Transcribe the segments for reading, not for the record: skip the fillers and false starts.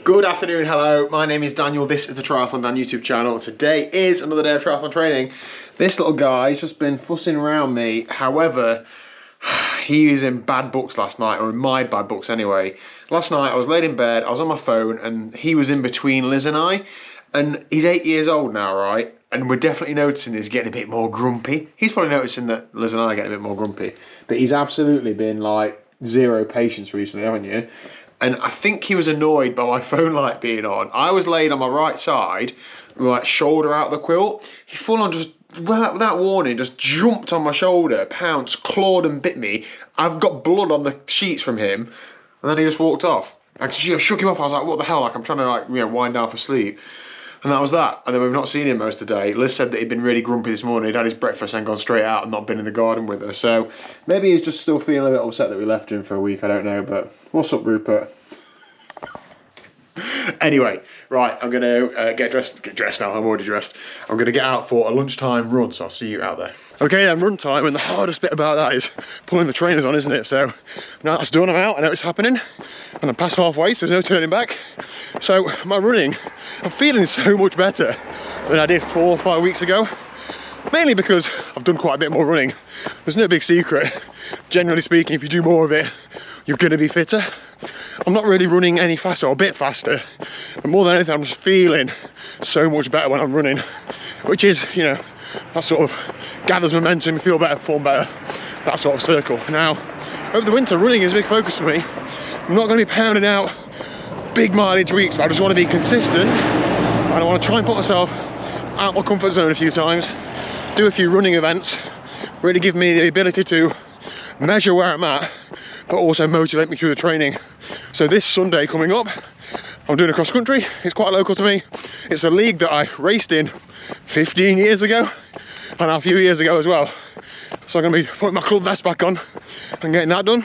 Good afternoon, hello, my name is Daniel, this is the TriathlonDan YouTube channel. Today is another day of triathlon training. This little guy's just been fussing around me, however, he was in bad books last night, or in my bad books anyway. Last night I was laid in bed, I was on my phone, and he was in between Liz and I, and he's 8 years old now, right? And we're definitely noticing he's getting a bit more grumpy. He's probably noticing that Liz and I are getting a bit more grumpy, but he's absolutely been like zero patience recently, haven't you? And I think he was annoyed by my phone light being on. I was laid on my right side, with my shoulder out the quilt. He full on just, without warning, just jumped on my shoulder, pounced, clawed and bit me. I've got blood on the sheets from him. And then he just walked off. I shook him off. I was like, what the hell? Like, I'm trying to wind down for sleep. And that was that. And then we've not seen him most of the day. Liz said that he'd been really grumpy this morning. He'd had his breakfast and gone straight out and not been in the garden with her. So maybe he's just still feeling a bit upset that we left him for a week. I don't know. But what's up, Rupert? Anyway, right, I'm going to get dressed now. I'm already dressed. I'm going to get out for a lunchtime run, so I'll see you out there. Okay, then, run time, and the hardest bit about that is pulling the trainers on, isn't it? So now that's done, I'm out, I know it's happening, and I'm past halfway, so there's no turning back. So my running, I'm feeling so much better than I did 4 or 5 weeks ago. Mainly because I've done quite a bit more running. There's no big secret. Generally speaking, if you do more of it, you're going to be fitter. I'm not really running any faster, or a bit faster, but more than anything, I'm just feeling so much better when I'm running, which is, you know, that sort of gathers momentum, you feel better, perform better, that sort of circle. Now, over the winter, running is a big focus for me. I'm not going to be pounding out big mileage weeks, but I just want to be consistent, and I want to try and put myself out my comfort zone a few times, do a few running events, really give me the ability to measure where I'm at, but also motivate me through the training. So this Sunday coming up, I'm doing a cross country. It's quite local to me. It's a league that I raced in 15 years ago, and a few years ago as well. So I'm going to be putting my club vest back on and getting that done.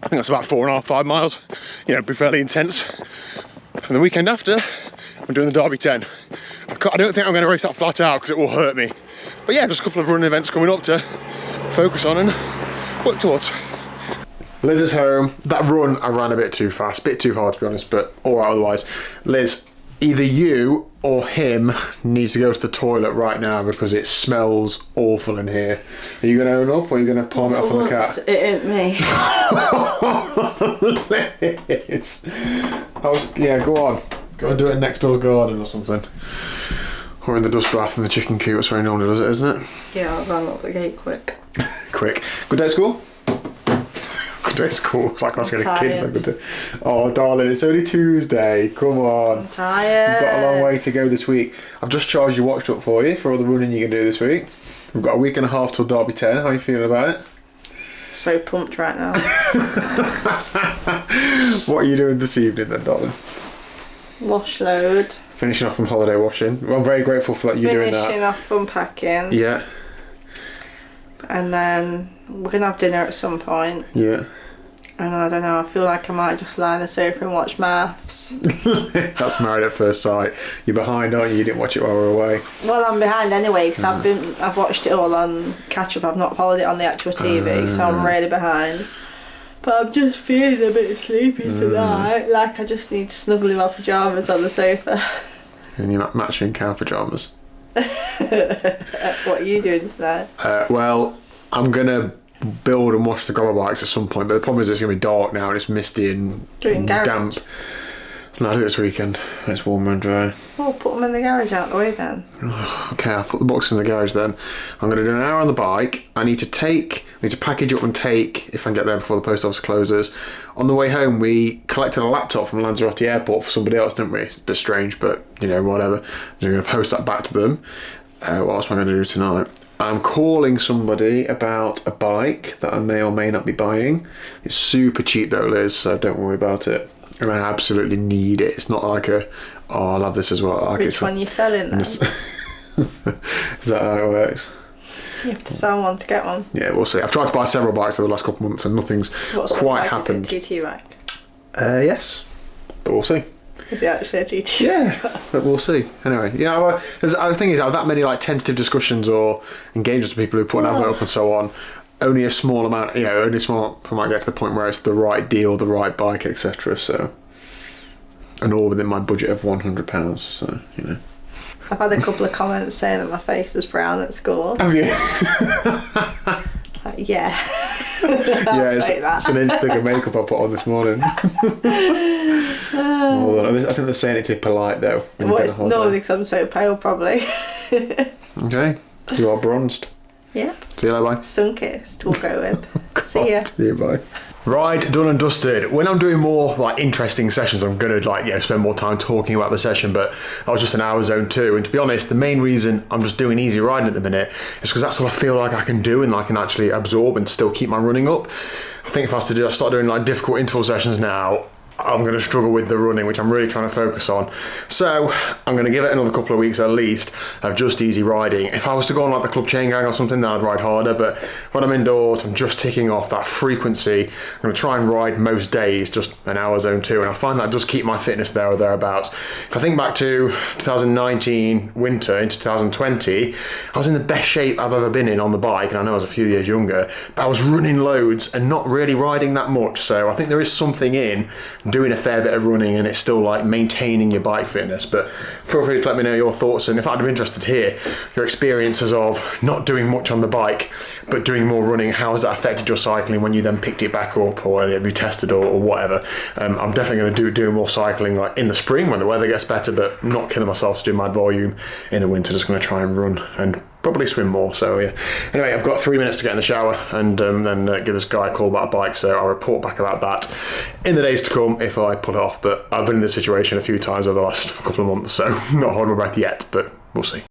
I think that's about 4.5, 5 miles. You know, it'll be fairly intense. And the weekend after, I'm doing the Derby 10. I don't think I'm going to race that flat out because it will hurt me. But yeah, just a couple of running events coming up to focus on and work towards. Liz is home. That run I ran a bit too fast, a bit too hard to be honest, but all right otherwise. Liz, either you or him needs to go to the toilet right now because it smells awful in here. Are you going to own up, or are you going to palm it off on the cat? It ain't me. Liz. Yeah, go on. Go and do it next door garden or something. Or in the dust bath in the chicken coop. That's where he normally does it, isn't it? Yeah, I'll run up the gate quick. Quick. Good day at school? Good day at school. It's like asking a kid. Good day. Oh, darling, it's only Tuesday. Come on. I'm tired. You've got a long way to go this week. I've just charged your watch up for you for all the running you can do this week. We've got a week and a half till Derby 10. How are you feeling about it? So pumped right now. What are you doing this evening then, darling? Wash load. Finishing off from holiday washing. Well, I'm very grateful for you doing that. Finishing off unpacking. Yeah. And then we're going to have dinner at some point. Yeah. And I don't know, I feel like I might just lie on the sofa and watch maths. That's Married at First Sight. You're behind, aren't you? You didn't watch it while we were away. Well, I'm behind anyway because I've watched it all on catch up. I've not followed it on the actual TV, so I'm really behind. But I'm just feeling a bit sleepy tonight. Like I just need to snuggle in my pyjamas on the sofa. In your matching cow pyjamas. What are you doing tonight? Well, I'm going to build and wash the grabber bikes at some point, but the problem is it's going to be dark now and it's misty and damp. No, I'll do it this weekend. It's warmer and dry. Oh, put them in the garage out the way then. Okay, I'll put the box in the garage then. I'm going to do an hour on the bike. I need to package up and take, if I can get there before the post office closes. On the way home, we collected a laptop from Lanzarote Airport for somebody else, didn't we? It's a bit strange, but, you know, whatever. I'm going to post that back to them. What else am I going to do tonight? I'm calling somebody about a bike that I may or may not be buying. It's super cheap though, Liz, so don't worry about it. And I absolutely need it. It's not like I'll have this as well. Like Which one are you selling then? Is that how it works? You have to sell one to get one. Yeah, we'll see. I've tried to buy several bikes over the last couple of months and nothing's quite happened. Is it a TT bike? Yes, but we'll see. Is it actually a TT? Yeah, but we'll see. Anyway, you know, the thing is, that many like tentative discussions or engagements with people who put an advert up and so on, only a small amount, you know, only a small amount might get to the point where it's the right deal, the right bike, etc. So and all within my budget of £100. So you know. I've had a couple of comments saying that my face is brown at school. Have you? Yeah. Yeah, it's an inch thick of makeup I put on this morning. I think they're saying it to be polite though. Well, it's no, because I'm so pale, probably. Okay, you are bronzed. Yeah. See you later, bye. Sun-kissed, we'll go with. See ya. See you, bye. Right, done and dusted. When I'm doing more like interesting sessions, I'm gonna spend more time talking about the session, but I was just an hour zone 2, and to be honest, the main reason I'm just doing easy riding at the minute is because that's what I feel like I can do and I can actually absorb and still keep my running up. I think if I start doing like difficult interval sessions now, I'm going to struggle with the running, which I'm really trying to focus on. So I'm going to give it another couple of weeks at least of just easy riding. If I was to go on like the club chain gang or something, then I'd ride harder. But when I'm indoors, I'm just ticking off that frequency. I'm going to try and ride most days just an hour zone 2, and I find that does keep my fitness there or thereabouts. If I think back to 2019 winter into 2020, I was in the best shape I've ever been in on the bike, and I know I was a few years younger, but I was running loads and not really riding that much. So I think there is something in doing a fair bit of running and it's still like maintaining your bike fitness. But feel free to let me know your thoughts, and if I'd be interested to hear your experiences of not doing much on the bike but doing more running. How has that affected your cycling when you then picked it back up, or have you tested or whatever? I'm definitely going to do more cycling like in the spring when the weather gets better, but not killing myself to do mad volume in the winter. Just going to try and run and probably swim more. So yeah, anyway, I've got 3 minutes to get in the shower and then give this guy a call about a bike, so I'll report back about that in the days to come if I pull it off. But I've been in this situation a few times over the last couple of months, so not holding my breath yet, but we'll see.